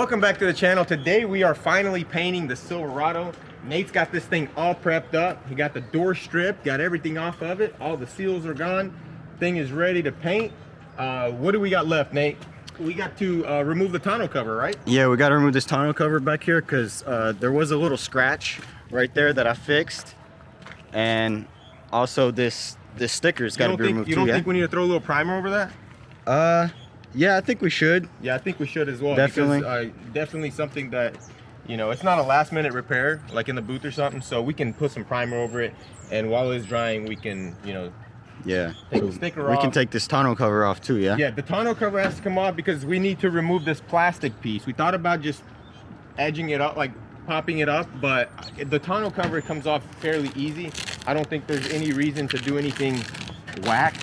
Welcome back to the channel. Today we are finally painting the Silverado. Nate's got this thing all prepped up. He got the door stripped, got everything off of it. All the seals are gone. Thing is ready to paint. What do we got left, Nate? We got to remove the tonneau cover, right? Yeah, we got to remove this tonneau cover back here because there was a little scratch right there that I fixed, and also this sticker's got to be removed too. You don't think we need to throw a little primer over that? Yeah, I think we should. Yeah, I think we should as well. Definitely. Because, definitely something that, you know, it's not a last minute repair like in the booth or something, so we can put some primer over it, and while it's drying we can, you know, yeah, take the sticker we off. can take this tonneau cover off too. Yeah, the tonneau cover has to come off because we need to remove this plastic piece. We thought about just edging it up, like popping it up, but the tonneau cover comes off fairly easy. I don't think there's any reason to do anything whack.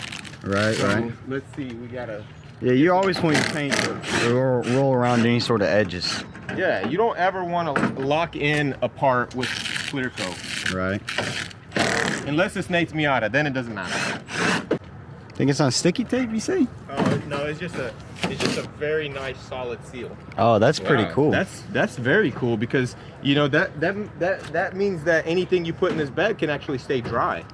Right, so right. Let's see, we gotta... Yeah, you always want your paint to roll around any sort of edges. Yeah, you don't ever want to lock in a part with clear coat. Right. Unless it's Nate's Miata, then it doesn't matter. Think it's on sticky tape, you say? Oh no, it's just a very nice solid seal. Oh, that's pretty cool. That's very cool because you know that means that anything you put in this bed can actually stay dry.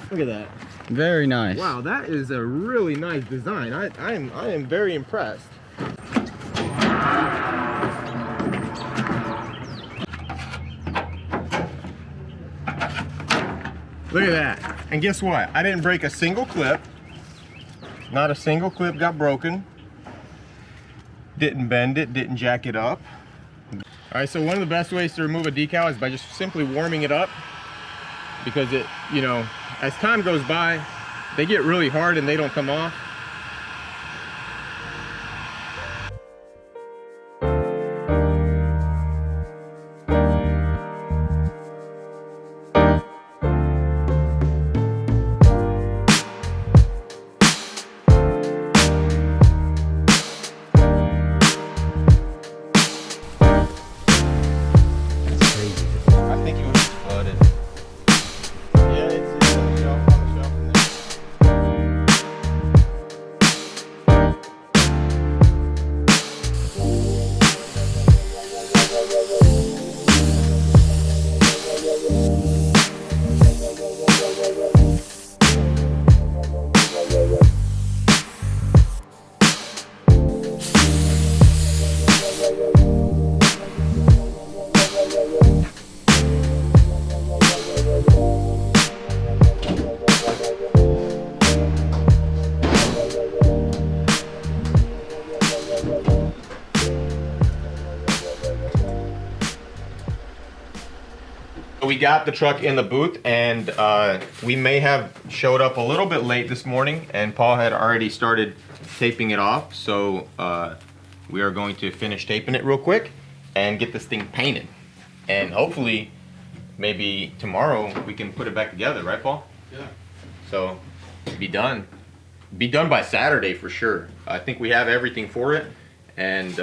Look at that. Very nice. Wow, that is a really nice design. I am very impressed. Look at that. And guess what? I didn't break a single clip. Not a single clip got broken. Didn't bend it, didn't jack it up. All right, so one of the best ways to remove a decal is by just simply warming it up, because it, you know, as time goes by, they get really hard and they don't come off. We got the truck in the booth, and we may have showed up a little bit late this morning, and Paul had already started taping it off, so we are going to finish taping it real quick and get this thing painted, and hopefully maybe tomorrow we can put it back together, right, Paul? Yeah. So be done by Saturday for sure. I think we have everything for it, and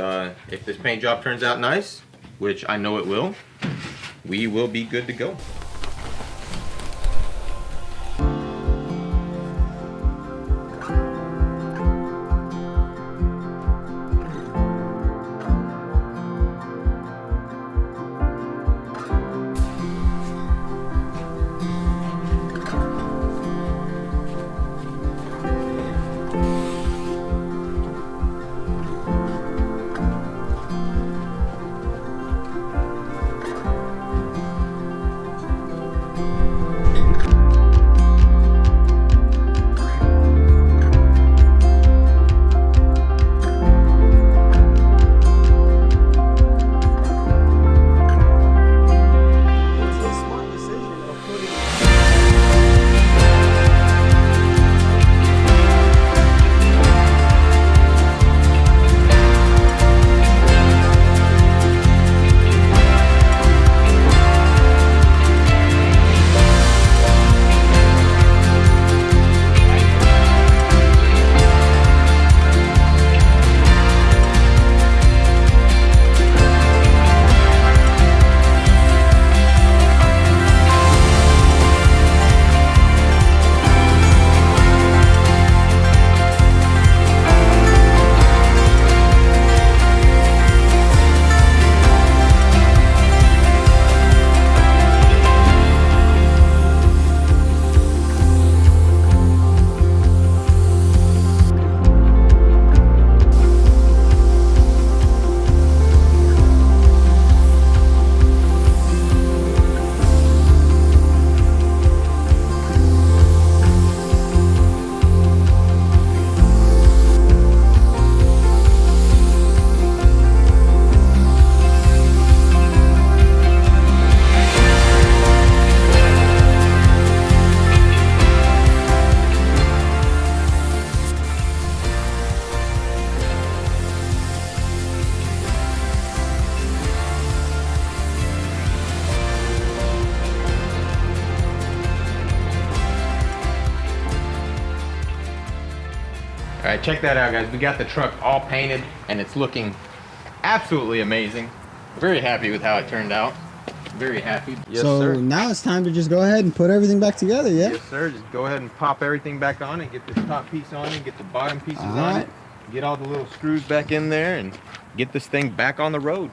if this paint job turns out nice, which I know it will, we will be good to go. right, check that out, guys. We got the truck all painted and it's looking absolutely amazing. Very happy with how it turned out. Very happy. Yes, so sir. now it's time to just go ahead and put everything back together, yeah? Yes, sir. Just go ahead and pop everything back on and get this top piece on and get the bottom pieces All on right. it. Get all the little screws back in there and get this thing back on the road.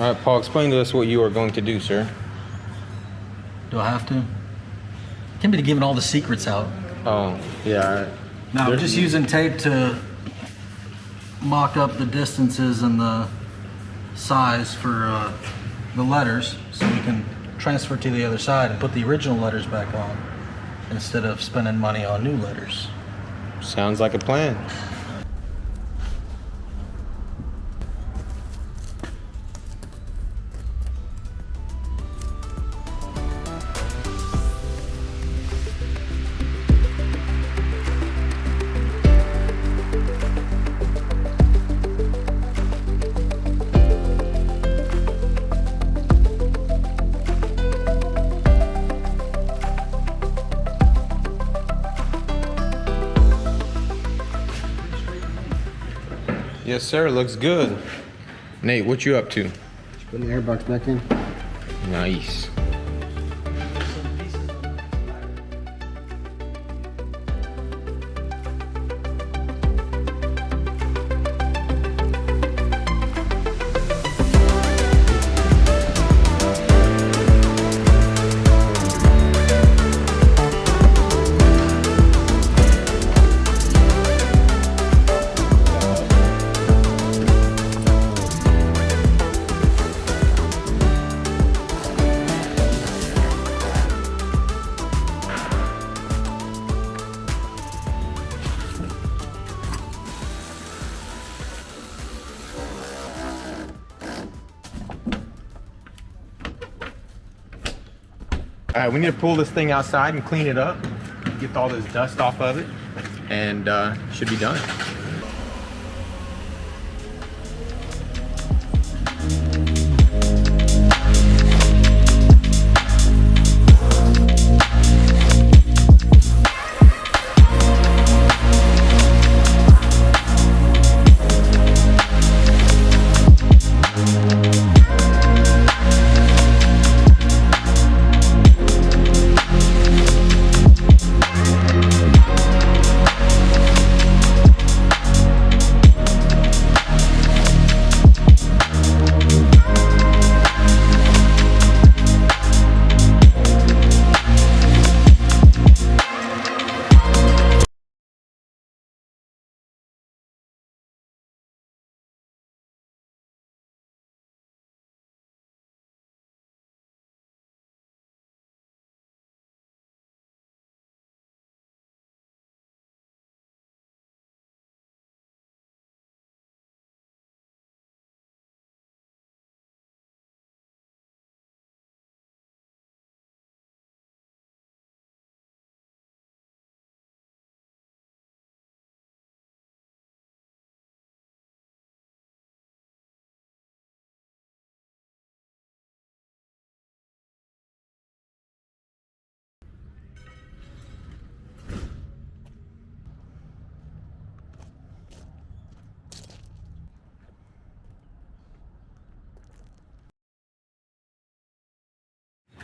All right, Paul, explain to us what you are going to do, sir. Do I have to? Can't be giving all the secrets out. Oh, yeah. No, I'm just using tape to mock up the distances and the size for the letters so we can transfer to the other side and put the original letters back on instead of spending money on new letters. Sounds like a plan. Yes, sir. Looks good. Nate, what you up to? Putting the airbox back in. Nice. All right, we need to pull this thing outside and clean it up, get all this dust off of it, and should be done.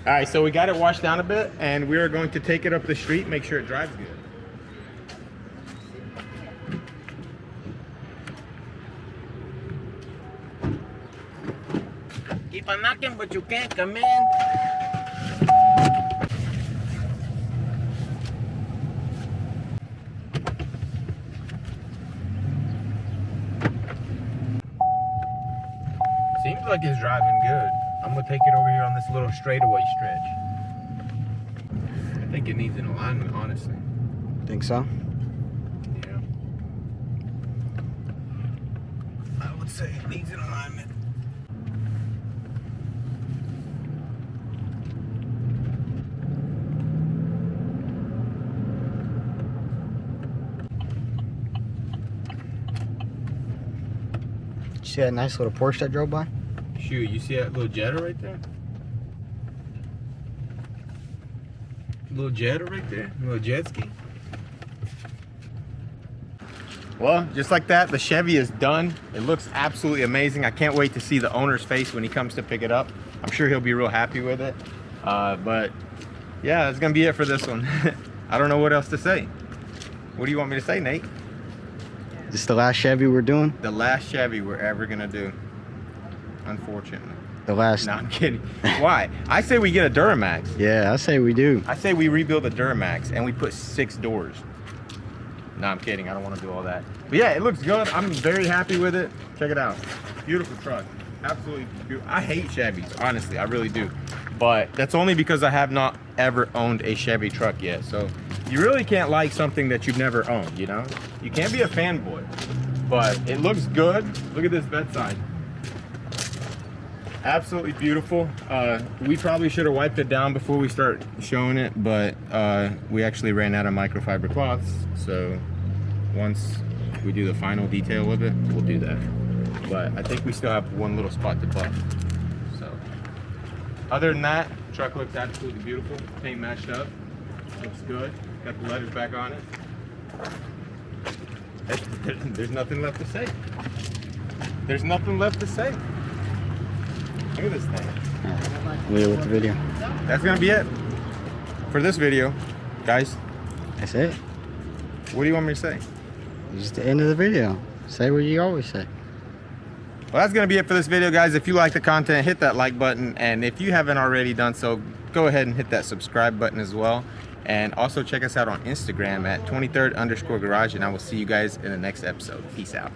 All right, so we got it washed down a bit, and we are going to take it up the street, make sure it drives good. Keep on knocking, but you can't come in. Seems like it's driving good. I'm gonna take it over here on this little straightaway stretch. I think it needs an alignment, honestly. Think so? Yeah. I would say it needs an alignment. See that nice little Porsche that drove by? Shoot, you see that little Jetta right there? Little Jetta right there, little jet ski. Well, just like that, the Chevy is done. It looks absolutely amazing. I can't wait to see the owner's face when he comes to pick it up. I'm sure he'll be real happy with it. But yeah, that's gonna be it for this one. I don't know what else to say. What do you want me to say, Nate? This the last Chevy we're doing? The last Chevy we're ever gonna do. Unfortunately. The last. No, I'm kidding. Why? I say we get a Duramax. Yeah, I say we do. I say we rebuild a Duramax and we put 6 doors. No, I'm kidding. I don't want to do all that. But yeah, it looks good. I'm very happy with it. Check it out. Beautiful truck. Absolutely beautiful. I hate Chevys, honestly. I really do. But that's only because I have not ever owned a Chevy truck yet. So you really can't like something that you've never owned, you know? You can't be a fanboy. But it looks good. Look at this bedside. Absolutely beautiful. We probably should have wiped it down before we start showing it, but we actually ran out of microfiber cloths. So once we do the final detail of it, we'll do that. But I think we still have one little spot to buff. So other than that, truck looks absolutely beautiful. Paint matched up. Looks good. Got the letters back on it. There's nothing left to say. There's nothing left to say. Look at this thing. We're with the video. That's gonna be it for this video, guys. That's it. What do you want me to say? This is the end of the video. Say what you always say. Well, that's gonna be it for this video, guys. If you like the content, hit that like button, and if you haven't already done so, go ahead and hit that subscribe button as well. And also check us out on Instagram at 23rd_garage, and I will see you guys in the next episode. Peace out.